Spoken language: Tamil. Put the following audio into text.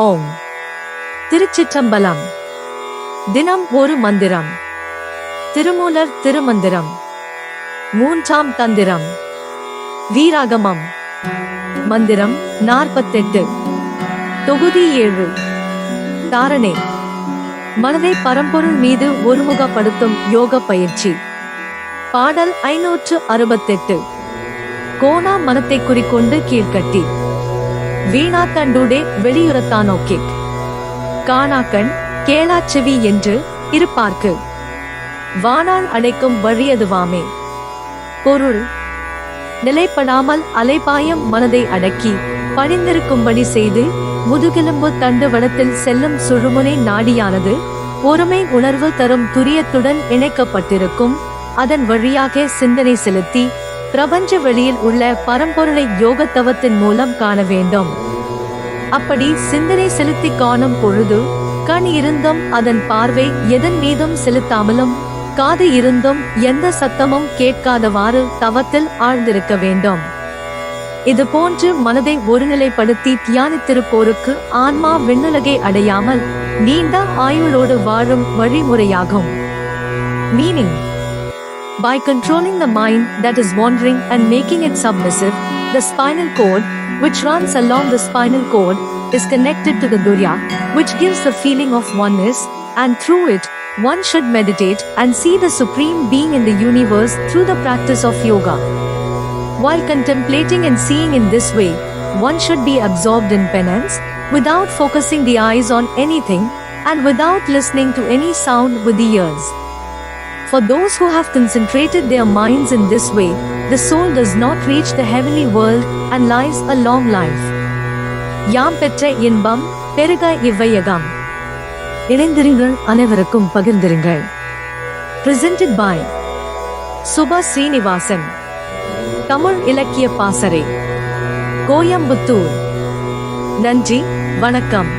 ஓம். திருச்சிற்றம்பலம். தினம் ஒரு மந்திரம். திருமூலர் திருமந்திரம். மூன்றாம் தந்திரம். வீராகமம். மந்திரம் 48. தொகுதி 7. தாரணை. மனதை பரம்பொருள் மீது ஒருமுகப்படுத்தும் யோக பயிற்சி. பாடல் 568. கோணா மனத்தை குறிக்கொண்டு கீழ்கட்டி வீணா தண்டூடே வெளியுறத்தானோக்கே காணாக்கண் கேளாச்செவி என்று இருப்பார்க்கு வானால் அடைக்கும் வழியதுவாமே. பொருள்: நிலைப்படாமல் அலைபாயம் மனதை அடக்கி பணிந்திருக்கும்படி செய்து முதுகெலும்பு தண்டு வடத்தில் செல்லும் சுழுமுனை நாடியானது பொறுமை உணர்வு தரும் துரியத்துடன் இணைக்கப்பட்டிருக்கும். அதன் வழியாக சிந்தனை செலுத்தி பிரபஞ்ச வெளியில் உள்ள பரம்பொருளை யோகத்தவத்தின் மூலம் காண வேண்டும். அப்படி சிந்தனை செலுத்தி காணும் பொழுது கண் இருந்தும் அதன் பார்வை எதன் மீதும் செலுத்தாமலும் காது இருந்தும் எந்த சத்தமும் கேட்காதவாறு தவத்தில் ஆழ்ந்திருக்க வேண்டும். இது போன்று மனதை ஒருநிலைப்படுத்தி தியானித்திருப்போருக்கு ஆன்மா விண்ணுலகை அடையாமல் நீண்ட ஆயுளோடு வாழும் வழிமுறையாகும். Meaning: by controlling the mind that is wandering and making it submissive, the spinal cord, which runs along the spinal cord, is connected to the durya, which gives the feeling of oneness, and through it, one should meditate and see the Supreme Being in the universe through the practice of yoga. While contemplating and seeing in this way, one should be absorbed in penance, without focusing the eyes on anything, and without listening to any sound with the ears. For those who have concentrated their minds in this way, the soul does not reach the heavenly world and lies a long life. யாம் பெற்ற இன்பம் பெருக இவ்வையகம். இணைந்திருங்கள், அனைவருக்கும் பகிர்ந்திருங்கள். Presented by Subha Srinivasan. தமிழ் இலக்கிய பாசறை, கோயம்புத்தூர். நன்றி, வணக்கம்.